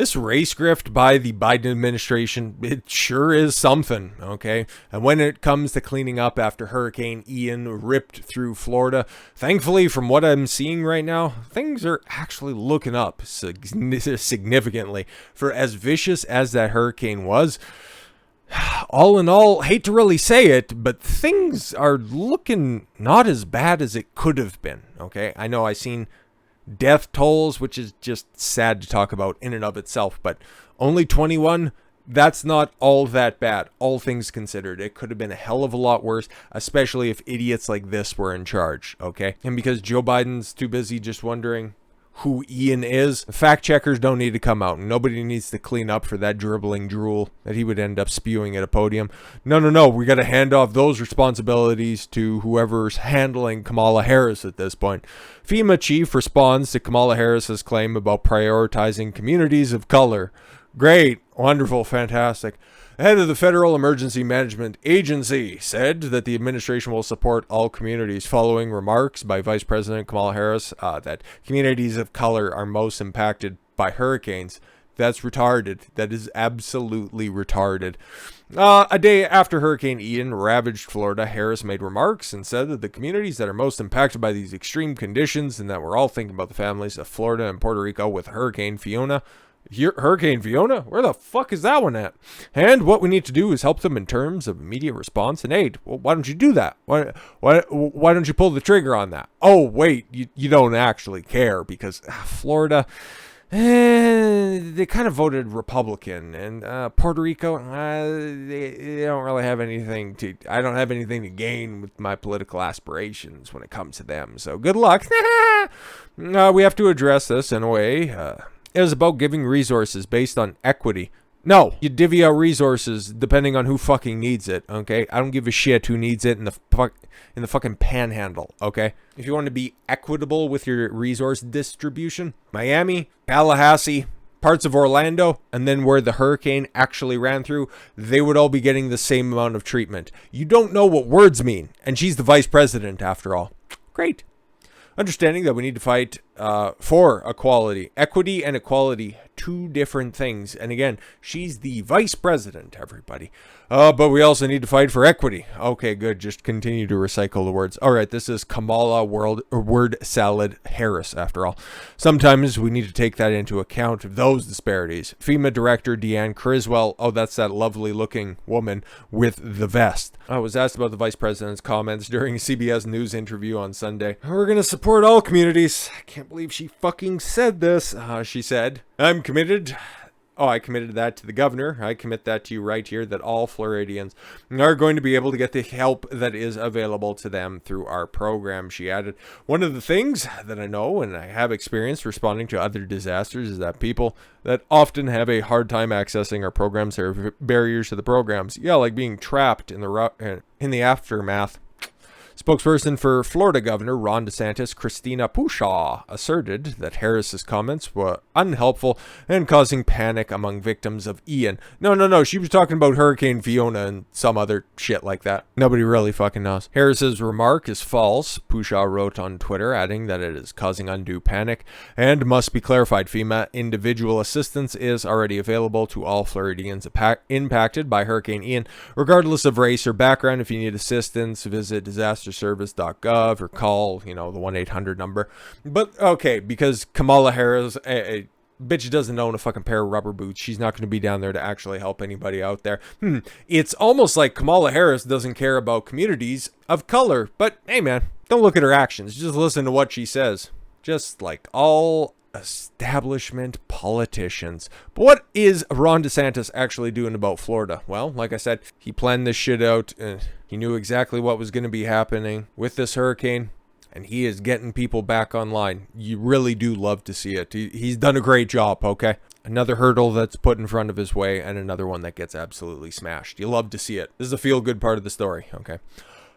This race grift by the Biden administration, it sure is something, okay? And when it comes to cleaning up after Hurricane Ian ripped through Florida, thankfully, from what I'm seeing right now, things are actually looking up significantly. For as vicious as that hurricane was, all in all, hate to really say it, but things are looking not as bad as it could have been, okay? I know I've seen death tolls, which is just sad to talk about in and of itself, but only 21, that's not all that bad, all things considered. It could have been a hell of a lot worse, especially if idiots like this were in charge, okay? And because Joe Biden's too busy just wondering who Ian is, fact checkers don't need to come out. Nobody needs to clean up for that dribbling drool that he would end up spewing at a podium. No. We got to hand off those responsibilities to whoever's handling Kamala Harris at this point. FEMA chief responds to Kamala Harris's claim about prioritizing communities of color. Great, wonderful, fantastic. The head of the Federal Emergency Management Agency said that the administration will support all communities following remarks by Vice President Kamala Harris that communities of color are most impacted by hurricanes. That's retarded. That is absolutely retarded. A day after Hurricane Ian ravaged Florida, Harris made remarks and said that the communities that are most impacted by these extreme conditions, and that we're all thinking about the families of Florida and Puerto Rico with Hurricane Fiona. Hurricane Fiona? Where the fuck is that one at? And what we need to do is help them in terms of immediate response and aid. Well, why don't you do that? Why don't you pull the trigger on that? Oh, wait, you don't actually care because Florida, they kind of voted Republican, and Puerto Rico, they don't really have anything to, I don't have anything to gain with my political aspirations when it comes to them. So good luck. We have to address this in a way. It was about giving resources based on equity. No, you divvy out resources depending on who fucking needs it, okay? I don't give a shit who needs it in the fucking panhandle, okay? If you want to be equitable with your resource distribution, Miami, Tallahassee, parts of Orlando, and then where the hurricane actually ran through, they would all be getting the same amount of treatment. You don't know what words mean, and she's the vice president after all. Great. Understanding that we need to fight for equality. Equity and equality, two different things. And again, she's the vice president, everybody. But we also need to fight for equity. Okay, good. Just continue to recycle the words. All right, this is Kamala word salad Harris, after all. Sometimes we need to take that into account, those disparities. FEMA Director Deanne Criswell, oh, that's that lovely-looking woman with the vest. I was asked about the vice president's comments during a CBS News interview on Sunday. We're going to support all communities. I can't believe she fucking said this. She said, I'm committed. Oh, I committed that to the governor. I commit that to you right here, that all Floridians are going to be able to get the help that is available to them through our program, she added. One of the things that I know and I have experienced responding to other disasters is that people that often have a hard time accessing our programs, there are barriers to the programs. Yeah, like being trapped in the aftermath. Spokesperson for Florida Governor Ron DeSantis, Christina Pushaw, asserted that Harris's comments were unhelpful and causing panic among victims of Ian. No. She was talking about Hurricane Fiona and some other shit like that. Nobody really fucking knows. Harris's remark is false, Pushaw wrote on Twitter, adding that it is causing undue panic and must be clarified. FEMA individual assistance is already available to all Floridians impacted by Hurricane Ian, regardless of race or background. If you need assistance, visit disasterservice.gov or call, the 1-800 number. But okay, because Kamala Harris, a bitch doesn't own a fucking pair of rubber boots, she's not going to be down there to actually help anybody out there. It's almost like Kamala Harris doesn't care about communities of color. But hey, man, don't look at her actions. Just listen to what she says. Just like all establishment politicians. But what is Ron DeSantis actually doing about Florida? Well, like I said, he planned this shit out. He knew exactly what was going to be happening with this hurricane, and he is getting people back online. You really do love to see it. He's done a great job, okay? Another hurdle that's put in front of his way, and another one that gets absolutely smashed. You love to see it. This is a feel-good part of the story, okay?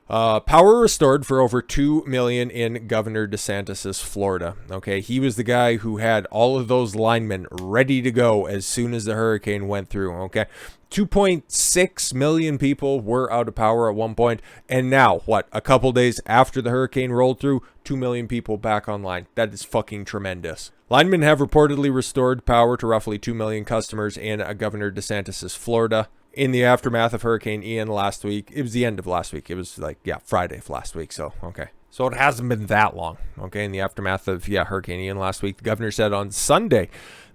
Power restored for over 2 million in Governor DeSantis's Florida. Okay, he was the guy who had all of those linemen ready to go as soon as the hurricane went through. Okay, 2.6 million people were out of power at one point, and now, what, a couple days after the hurricane rolled through, 2 million people back online. That is fucking tremendous. Linemen have reportedly restored power to roughly 2 million customers in Governor DeSantis's Florida. In the aftermath of Hurricane Ian last week, it was the end of last week. It was like, Friday of last week. So, okay. So it hasn't been that long. Okay. In the aftermath of, Hurricane Ian last week, the governor said on Sunday,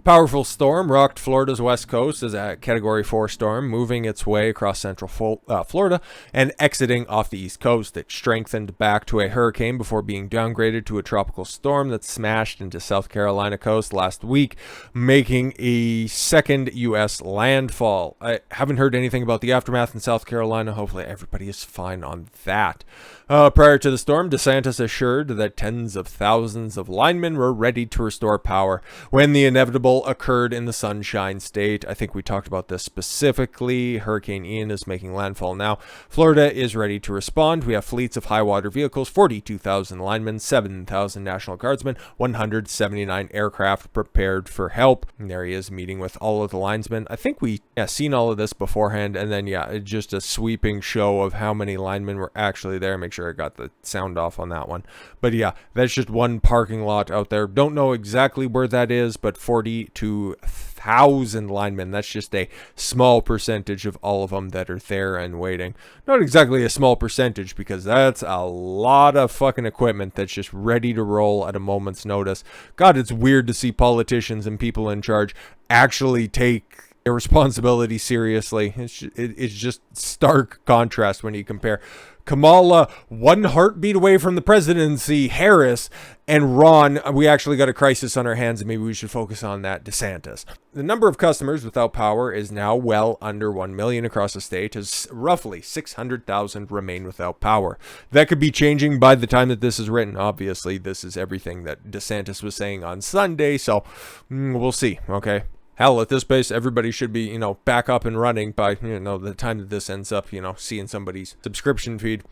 powerful storm rocked Florida's west coast as a Category 4 storm, moving its way across central Florida and exiting off the east coast. It strengthened back to a hurricane before being downgraded to a tropical storm that smashed into South Carolina coast last week, making a second U.S. landfall. I haven't heard anything about the aftermath in South Carolina. Hopefully everybody is fine on that. Prior to the storm, DeSantis assured that tens of thousands of linemen were ready to restore power when the inevitable occurred in the Sunshine State. I think we talked about this specifically. Hurricane Ian is making landfall now. Florida is ready to respond. We have fleets of high water vehicles, 42,000 linemen, 7,000 National Guardsmen, 179 aircraft prepared for help. And there he is meeting with all of the linesmen. I think we seen all of this beforehand, and then just a sweeping show of how many linemen were actually there. Make sure I got the sound off on that one. But that's just one parking lot out there. Don't know exactly where that is, but 42,000 linemen. That's just a small percentage of all of them that are there and waiting. Not exactly a small percentage, because that's a lot of fucking equipment that's just ready to roll at a moment's notice. God, it's weird to see politicians and people in charge actually take their responsibility seriously. It's just stark contrast when you compare Kamala, one heartbeat away from the presidency, Harris, and Ron, we actually got a crisis on our hands, and maybe we should focus on that, DeSantis. The number of customers without power is now well under 1 million across the state, as roughly 600,000 remain without power. That could be changing by the time that this is written. Obviously, this is everything that DeSantis was saying on Sunday, so we'll see, okay? Hell, at this pace, everybody should be, back up and running by, the time that this ends up, seeing somebody's subscription feed.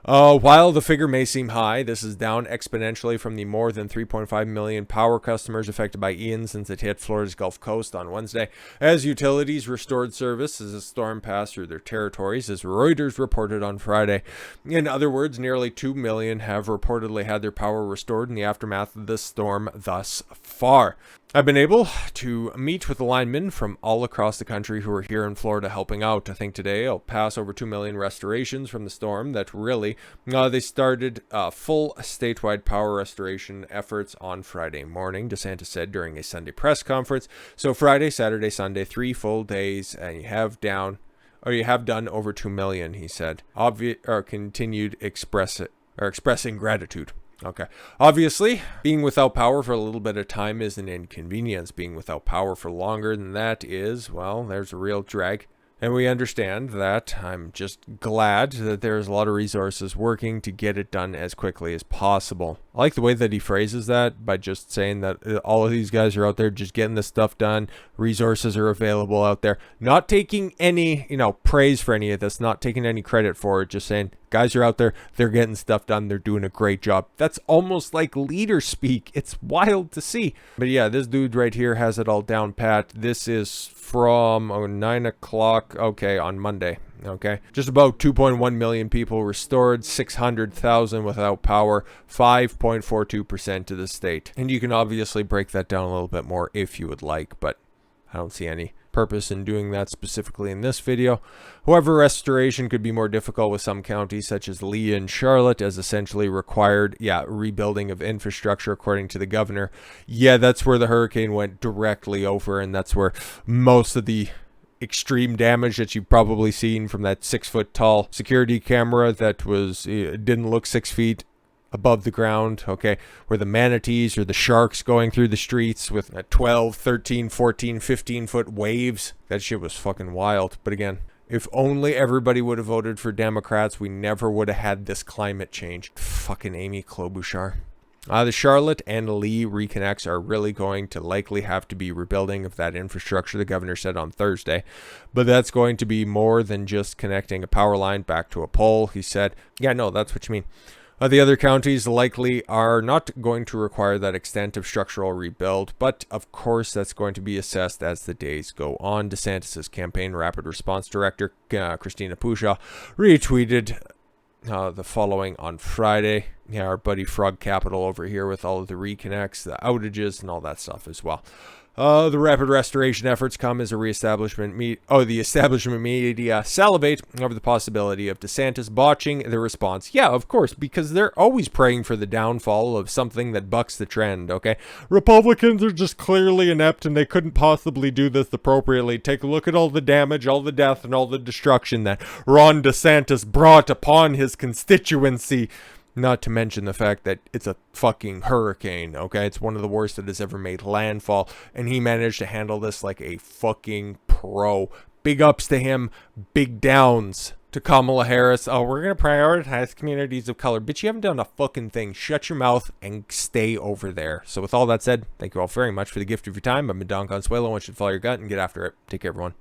While the figure may seem high, this is down exponentially from the more than 3.5 million power customers affected by Ian since it hit Florida's Gulf Coast on Wednesday, as utilities restored service as the storm passed through their territories, as Reuters reported on Friday. In other words, nearly 2 million have reportedly had their power restored in the aftermath of the storm thus far. I've been able to meet with the linemen from all across the country who are here in Florida helping out. I think today I'll pass over 2 million restorations from the storm that really, they started full statewide power restoration efforts on Friday morning, DeSantis said during a Sunday press conference. So Friday, Saturday, Sunday, 3 full days, and you have done over 2 million, he said. Continued expressing gratitude. Okay. Obviously, being without power for a little bit of time is an inconvenience. Being without power for longer than that is, well, there's a real drag. And we understand that. I'm just glad that there's a lot of resources working to get it done as quickly as possible. I like the way that he phrases that by just saying that all of these guys are out there just getting this stuff done. Resources are available out there. Not taking any, praise for any of this, not taking any credit for it, just saying guys are out there, they're getting stuff done, they're doing a great job. That's almost like leader speak. It's wild to see. But this dude right here has it all down pat. This is from 9 o'clock, on Monday. Just about 2.1 million people restored, 600,000 without power, 5.42% to the state. And you can obviously break that down a little bit more if you would like, but I don't see any purpose in doing that specifically in this video. However, restoration could be more difficult with some counties such as Lee and Charlotte, as essentially required rebuilding of infrastructure according to the governor. That's where the hurricane went directly over, and that's where most of the extreme damage that you've probably seen from that 6-foot tall security camera that didn't look 6 feet above the ground, where the manatees or the sharks going through the streets with 12, 13, 14, 15-foot waves. That shit was fucking wild. But again, if only everybody would have voted for Democrats, we never would have had this climate change. Fucking Amy Klobuchar. The Charlotte and Lee reconnects are really going to likely have to be rebuilding of that infrastructure, the governor said on Thursday. But that's going to be more than just connecting a power line back to a pole, he said. Yeah, no, that's what you mean. The other counties likely are not going to require that extent of structural rebuild, but of course that's going to be assessed as the days go on. DeSantis' campaign rapid response director, Christina Pushaw, retweeted the following on Friday. Yeah, our buddy Frog Capital over here with all of the reconnects, the outages, and all that stuff as well. The rapid restoration efforts come as the establishment media salivate over the possibility of DeSantis botching the response. Yeah, of course, because they're always praying for the downfall of something that bucks the trend, okay? Republicans are just clearly inept and they couldn't possibly do this appropriately. Take a look at all the damage, all the death, and all the destruction that Ron DeSantis brought upon his constituency. Not to mention the fact that it's a fucking hurricane, okay? It's one of the worst that has ever made landfall, and he managed to handle this like a fucking pro. Big ups to him, big downs to Kamala Harris. Oh, we're going to prioritize communities of color. Bitch, you haven't done a fucking thing. Shut your mouth and stay over there. So with all that said, thank you all very much for the gift of your time. I'm Don Consuelo. I want you to follow your gut and get after it. Take care, everyone.